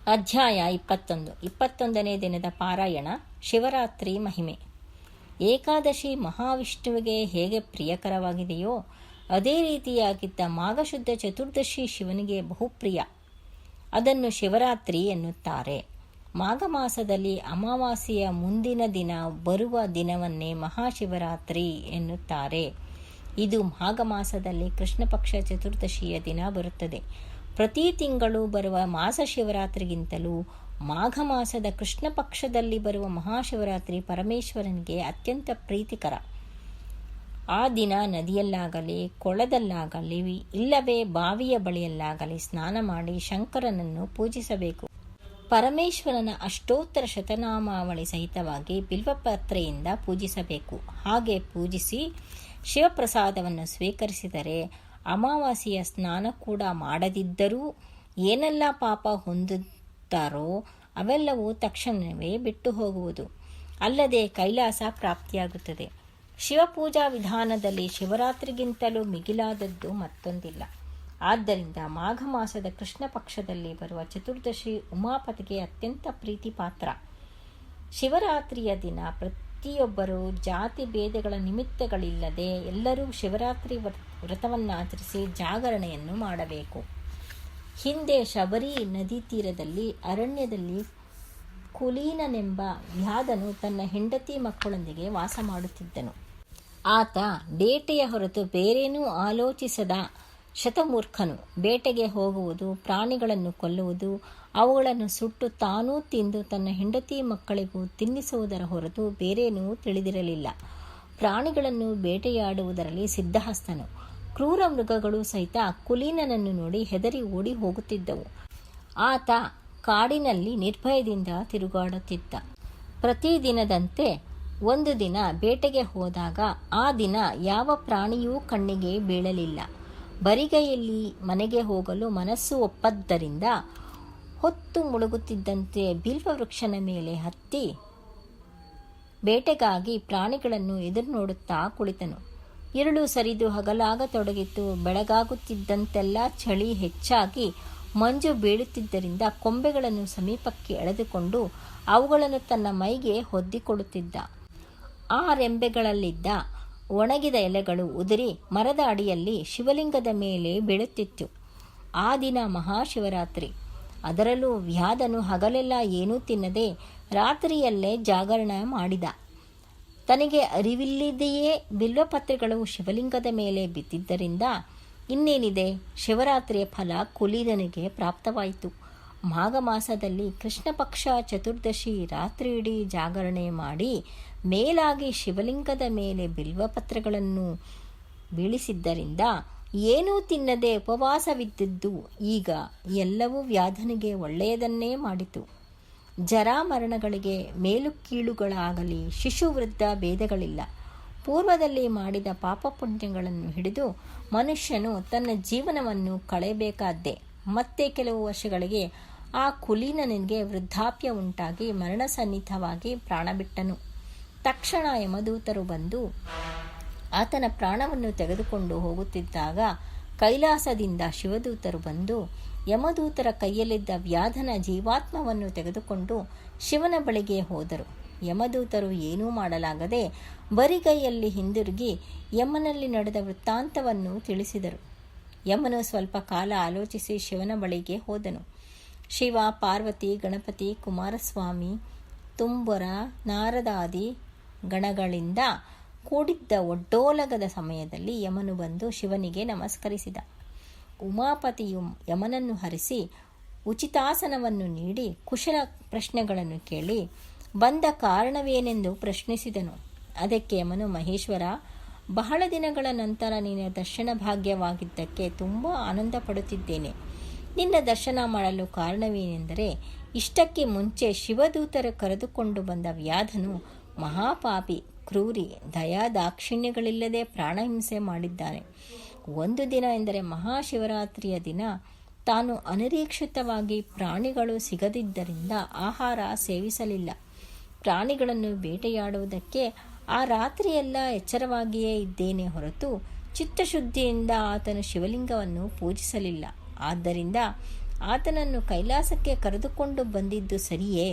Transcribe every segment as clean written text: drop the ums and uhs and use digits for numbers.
ಅಧ್ಯಾಯ 21ನೇ ದಿನದ ಪಾರಾಯಣ. ಶಿವರಾತ್ರಿ ಮಹಿಮೆ. ಏಕಾದಶಿ ಮಹಾವಿಷ್ಣುವಿಗೆ ಹೇಗೆ ಪ್ರಿಯಕರವಾಗಿದೆಯೋ ಅದೇ ರೀತಿಯಾಗಿದ್ದ ಮಾಘಶುದ್ಧ ಚತುರ್ದಶಿ ಶಿವನಿಗೆ ಬಹುಪ್ರಿಯ. ಅದನ್ನು ಶಿವರಾತ್ರಿ ಎನ್ನುತ್ತಾರೆ. ಮಾಘ ಮಾಸದಲ್ಲಿ ಅಮಾವಾಸ್ಯೆಯ ಮುಂದಿನ ದಿನ ಬರುವ ದಿನವನ್ನೇ ಮಹಾಶಿವರಾತ್ರಿ ಎನ್ನುತ್ತಾರೆ. ಇದು ಮಾಘ ಮಾಸದಲ್ಲಿ ಕೃಷ್ಣ ಪಕ್ಷ ಚತುರ್ದಶಿಯ ದಿನ ಬರುತ್ತದೆ. ಪ್ರತಿ ತಿಂಗಳು ಬರುವ ಮಾಸ ಶಿವರಾತ್ರಿಗಿಂತಲೂ ಮಾಘ ಮಾಸದ ಕೃಷ್ಣ ಪಕ್ಷದಲ್ಲಿ ಬರುವ ಮಹಾಶಿವರಾತ್ರಿ ಪರಮೇಶ್ವರನಿಗೆ ಅತ್ಯಂತ ಪ್ರೀತಿಕರ. ಆ ದಿನ ನದಿಯಲ್ಲಾಗಲಿ ಕೊಳದಲ್ಲಾಗಲಿ ಇಲ್ಲವೇ ಬಾವಿಯ ಬಳಿಯಲ್ಲಾಗಲಿ ಸ್ನಾನ ಮಾಡಿ ಶಂಕರನನ್ನು ಪೂಜಿಸಬೇಕು. ಪರಮೇಶ್ವರನ ಅಷ್ಟೋತ್ತರ ಶತನಾಮಾವಳಿ ಸಹಿತವಾಗಿ ಬಿಲ್ವಪತ್ರೆಯಿಂದ ಪೂಜಿಸಬೇಕು. ಹಾಗೆ ಪೂಜಿಸಿ ಶಿವಪ್ರಸಾದವನ್ನು ಸ್ವೀಕರಿಸಿದರೆ ಅಮಾವಾಸ್ಯೆಯ ಸ್ನಾನ ಕೂಡ ಮಾಡದಿದ್ದರೂ ಏನೆಲ್ಲ ಪಾಪ ಹೊಂದುತ್ತಾರೋ ಅವೆಲ್ಲವೂ ತಕ್ಷಣವೇ ಬಿಟ್ಟು ಹೋಗುವುದು. ಅಲ್ಲದೆ ಕೈಲಾಸ ಪ್ರಾಪ್ತಿಯಾಗುತ್ತದೆ. ಶಿವಪೂಜಾ ವಿಧಾನದಲ್ಲಿ ಶಿವರಾತ್ರಿಗಿಂತಲೂ ಮಿಗಿಲಾದದ್ದು ಮತ್ತೊಂದಿಲ್ಲ. ಆದ್ದರಿಂದ ಮಾಘ ಮಾಸದ ಕೃಷ್ಣ ಪಕ್ಷದಲ್ಲಿ ಬರುವ ಚತುರ್ದಶಿ ಉಮಾಪತಿಗೆ ಅತ್ಯಂತ ಪ್ರೀತಿ ಪಾತ್ರ. ಶಿವರಾತ್ರಿಯ ದಿನ ಪ್ರತಿಯೊಬ್ಬರೂ ಜಾತಿ ಭೇದಗಳ ನಿಮಿತ್ತಗಳಿಲ್ಲದೆ ಎಲ್ಲರೂ ಶಿವರಾತ್ರಿ ವ್ರತವನ್ನಾಚರಿಸಿ ಜಾಗರಣೆಯನ್ನು ಮಾಡಬೇಕು. ಹಿಂದೆ ಶಬರಿ ನದಿ ತೀರದಲ್ಲಿ ಅರಣ್ಯದಲ್ಲಿ ಕುಲೀನನೆಂಬ ವ್ಯಾಧನು ತನ್ನ ಹೆಂಡತಿ ಮಕ್ಕಳೊಂದಿಗೆ ವಾಸ ಮಾಡುತ್ತಿದ್ದನು. ಆತ ಬೇಟೆಯ ಹೊರತು ಬೇರೇನೂ ಆಲೋಚಿಸದ ಶತಮೂರ್ಖನು. ಬೇಟೆಗೆ ಹೋಗುವುದು, ಪ್ರಾಣಿಗಳನ್ನು ಕೊಲ್ಲುವುದು, ಅವುಗಳನ್ನು ಸುಟ್ಟು ತಾನೂ ತಿಂದು ತನ್ನ ಹೆಂಡತಿ ಮಕ್ಕಳಿಗೂ ತಿನ್ನಿಸುವುದರ ಹೊರತು ಬೇರೇನೂ ತಿಳಿದಿರಲಿಲ್ಲ. ಪ್ರಾಣಿಗಳನ್ನು ಬೇಟೆಯಾಡುವುದರಲ್ಲಿ ಸಿದ್ಧಹಸ್ತನು. ಕ್ರೂರ ಮೃಗಗಳು ಸಹಿತ ಕುಲೀನನನ್ನು ನೋಡಿ ಹೆದರಿ ಓಡಿ ಹೋಗುತ್ತಿದ್ದವು. ಆತ ಕಾಡಿನಲ್ಲಿ ನಿರ್ಭಯದಿಂದ ತಿರುಗಾಡುತ್ತಿದ್ದ. ಪ್ರತಿದಿನದಂತೆ ಒಂದು ದಿನ ಬೇಟೆಗೆ ಹೋದಾಗ ಆ ದಿನ ಯಾವ ಪ್ರಾಣಿಯೂ ಕಣ್ಣಿಗೆ ಬೀಳಲಿಲ್ಲ. ಬರಿಗೈಯಲ್ಲಿ ಮನೆಗೆ ಹೋಗಲು ಮನಸ್ಸು ಒಪ್ಪದ್ದರಿಂದ ಹೊತ್ತು ಮುಳುಗುತ್ತಿದ್ದಂತೆ ಬಿಲ್ವ ವೃಕ್ಷನ ಮೇಲೆ ಹತ್ತಿ ಬೇಟೆಗಾಗಿ ಪ್ರಾಣಿಗಳನ್ನು ಎದುರು ನೋಡುತ್ತಾ ಕುಳಿತನು. ഇരുಳು ಸರಿದು ಹಗಲಾಗತೊಡಗಿತ್ತು. ಬೆಳಗಾಗುತ್ತಿದ್ದಂತೆಲ್ಲ ಚಳಿ ಹೆಚ್ಚಾಗಿ ಮಂಜು ಬೀಳುತ್ತಿದ್ದರಿಂದ ಕೊಂಬೆಗಳನ್ನು ಸಮೀಪಕ್ಕೆ ಎಳೆದುಕೊಂಡು ಅವುಗಳನ್ನು ತನ್ನ ಮೈಗೆ ಹೊದ್ದಿಕೊಳ್ಳುತ್ತಿದ್ದ. ಆ ರೆಂಬೆಗಳಲ್ಲಿದ್ದ ಒಣಗಿದ ಎಲೆಗಳು ಉದುರಿ ಮರದ ಅಡಿಯಲ್ಲಿ ಶಿವಲಿಂಗದ ಮೇಲೆ ಬೀಳುತ್ತಿತ್ತು. ಆ ದಿನ ಮಹಾಶಿವರಾತ್ರಿ. ಅದರಲ್ಲೂ ವ್ಯಾಧನು ಹಗಲೆಲ್ಲ ಏನೂ ತಿನ್ನದೆ ರಾತ್ರಿಯಲ್ಲೇ ಜಾಗರಣೆ ಮಾಡಿದ. ತನಗೆ ಅರಿವಿಲ್ಲದೆಯೇ ಬಿಲ್ವಪತ್ರೆಗಳು ಶಿವಲಿಂಗದ ಮೇಲೆ ಬಿದ್ದಿದ್ದರಿಂದ ಇನ್ನೇನಿದೆ, ಶಿವರಾತ್ರಿಯ ಫಲ ಕುಲೀನನಿಗೆ ಪ್ರಾಪ್ತವಾಯಿತು. ಮಾಘ ಮಾಸದಲ್ಲಿ ಕೃಷ್ಣ ಪಕ್ಷ ಚತುರ್ದಶಿ ರಾತ್ರಿಯಿಡೀ ಜಾಗರಣೆ ಮಾಡಿ ಮೇಲಾಗಿ ಶಿವಲಿಂಗದ ಮೇಲೆ ಬಿಲ್ವಪತ್ರೆಗಳನ್ನು ಬೀಳಿಸಿದ್ದರಿಂದ ಏನೂ ತಿನ್ನದೆ ಉಪವಾಸವಿದ್ದದ್ದು ಈಗ ಎಲ್ಲವೂ ವ್ಯಾಧನಿಗೆ ಒಳ್ಳೆಯದನ್ನೇ ಮಾಡಿತು. ಜರಾಮರಣಗಳಿಗೆ ಮೇಲು ಕೀಳುಗಳಾಗಲಿ ಶಿಶುವೃದ್ಧ ಭೇದಗಳಿಲ್ಲ. ಪೂರ್ವದಲ್ಲಿ ಮಾಡಿದ ಪಾಪ ಪುಣ್ಯಗಳನ್ನು ಹಿಡಿದು ಮನುಷ್ಯನು ತನ್ನ ಜೀವನವನ್ನು ಕಳೆಯಬೇಕಾದ್ದೇ. ಮತ್ತೆ ಕೆಲವು ವರ್ಷಗಳಿಗೆ ಆ ಕುಲೀನನಿಗೆ ವೃದ್ಧಾಪ್ಯ ಉಂಟಾಗಿ ಮರಣ ಸನ್ನಿಹಿತವಾಗಿ ಪ್ರಾಣ ಬಿಟ್ಟನು. ತಕ್ಷಣ ಯಮದೂತರು ಬಂದು ಆತನ ಪ್ರಾಣವನ್ನು ತೆಗೆದುಕೊಂಡು ಹೋಗುತ್ತಿದ್ದಾಗ ಕೈಲಾಸದಿಂದ ಶಿವದೂತರು ಬಂದು ಯಮದೂತರ ಕೈಯಲ್ಲಿದ್ದ ವ್ಯಾಧನ ಜೀವಾತ್ಮವನ್ನು ತೆಗೆದುಕೊಂಡು ಶಿವನ ಬಳಿಗೆ ಹೋದರು. ಯಮದೂತರು ಏನೂ ಮಾಡಲಾಗದೆ ಬರಿಗೈಯಲ್ಲಿ ಹಿಂದಿರುಗಿ ಯಮನಲ್ಲಿ ನಡೆದ ವೃತ್ತಾಂತವನ್ನು ತಿಳಿಸಿದರು. ಯಮನು ಸ್ವಲ್ಪ ಕಾಲ ಆಲೋಚಿಸಿ ಶಿವನ ಬಳಿಗೆ ಹೋದನು. ಶಿವ, ಪಾರ್ವತಿ, ಗಣಪತಿ, ಕುಮಾರಸ್ವಾಮಿ, ತುಂಬರ, ನಾರದಾದಿ ಗಣಗಳಿಂದ ಕೂಡಿದ್ದ ಒಡ್ಡೋಲಗದ ಸಮಯದಲ್ಲಿ ಯಮನು ಬಂದು ಶಿವನಿಗೆ ನಮಸ್ಕರಿಸಿದ. ಉಮಾಪತಿಯು ಯಮನನ್ನು ಹರಿಸಿ ಉಚಿತಾಸನವನ್ನು ನೀಡಿ ಕುಶಲ ಪ್ರಶ್ನೆಗಳನ್ನು ಕೇಳಿ ಬಂದ ಕಾರಣವೇನೆಂದು ಪ್ರಶ್ನಿಸಿದನು. ಅದಕ್ಕೆ ಯಮನು, ಮಹೇಶ್ವರ, ಬಹಳ ದಿನಗಳ ನಂತರ ನಿನ್ನ ದರ್ಶನ ಭಾಗ್ಯವಾಗಿದ್ದಕ್ಕೆ ತುಂಬ ಆನಂದ ಪಡುತ್ತಿದ್ದೇನೆ. ನಿನ್ನ ದರ್ಶನ ಮಾಡಲು ಕಾರಣವೇನೆಂದರೆ ಇಷ್ಟಕ್ಕೆ ಮುಂಚೆ ಶಿವದೂತರು ಕರೆದುಕೊಂಡು ಬಂದ ವ್ಯಾಧನು ಮಹಾಪಾಪಿ, ಕ್ರೂರಿ, ದಯಾದಾಕ್ಷಿಣ್ಯಗಳಿಲ್ಲದೆ ಪ್ರಾಣಹಿಂಸೆ ಮಾಡಿದ್ದಾನೆ. ಒಂದು ದಿನ ಎಂದರೆ ಮಹಾಶಿವರಾತ್ರಿಯ ದಿನ ತಾನು ಅನಿರೀಕ್ಷಿತವಾಗಿ ಪ್ರಾಣಿಗಳು ಸಿಗದಿದ್ದರಿಂದ ಆಹಾರ ಸೇವಿಸಲಿಲ್ಲ. ಪ್ರಾಣಿಗಳನ್ನು ಬೇಟೆಯಾಡುವುದಕ್ಕೆ ಆ ರಾತ್ರಿಯೆಲ್ಲ ಎಚ್ಚರವಾಗಿಯೇ ಇದ್ದೇನೆ ಹೊರತು ಚಿತ್ತಶುದ್ಧಿಯಿಂದ ಆತನು ಶಿವಲಿಂಗವನ್ನು ಪೂಜಿಸಲಿಲ್ಲ. ಆದ್ದರಿಂದ ಆತನನ್ನು ಕೈಲಾಸಕ್ಕೆ ಕರೆದುಕೊಂಡು ಬಂದಿದ್ದು ಸರಿಯೇ?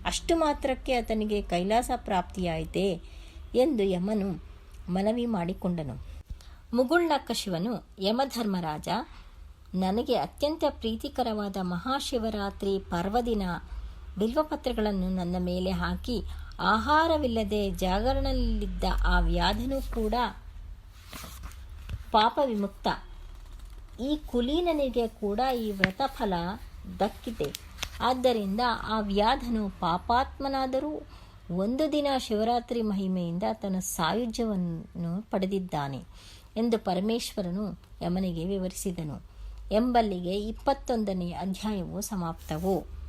ಅಷ್ಟು ಮಾತ್ರಕ್ಕೆ ಆತನಿಗೆ ಕೈಲಾಸ ಪ್ರಾಪ್ತಿಯಾಯಿತೆ ಎಂದು ಯಮನು ಮನವಿ ಮಾಡಿಕೊಂಡನು. ಮುಗುಳ್ನಕ್ಕ ಶಿವನು, ಯಮಧರ್ಮರಾಜ, ನನಗೆ ಅತ್ಯಂತ ಪ್ರೀತಿಕರವಾದ ಮಹಾಶಿವರಾತ್ರಿ ಪರ್ವದಿನ ಬಿಲ್ವಪತ್ರೆಗಳನ್ನು ನನ್ನ ಮೇಲೆ ಹಾಕಿ ಆಹಾರವಿಲ್ಲದೆ ಜಾಗರಣದಲ್ಲಿದ್ದ ಆ ವ್ಯಾಧನೂ ಕೂಡ ಪಾಪ ವಿಮುಕ್ತ. ಈ ಕುಲೀನನಿಗೆ ಕೂಡ ಈ ವ್ರತಫಲ ದಕ್ಕಿದೆ. ಆದ್ದರಿಂದ ಆ ವ್ಯಾಧನು ಪಾಪಾತ್ಮನಾದರೂ ಒಂದು ದಿನ ಶಿವರಾತ್ರಿ ಮಹಿಮೆಯಿಂದ ತನ್ನ ಸಾಯುಜ್ಯವನ್ನು ಪಡೆದಿದ್ದಾನೆ ಎಂದು ಪರಮೇಶ್ವರನು ಯಮನಿಗೆ ವಿವರಿಸಿದನು ಎಂಬಲ್ಲಿಗೆ 21ನೇ ಅಧ್ಯಾಯವು ಸಮಾಪ್ತವು.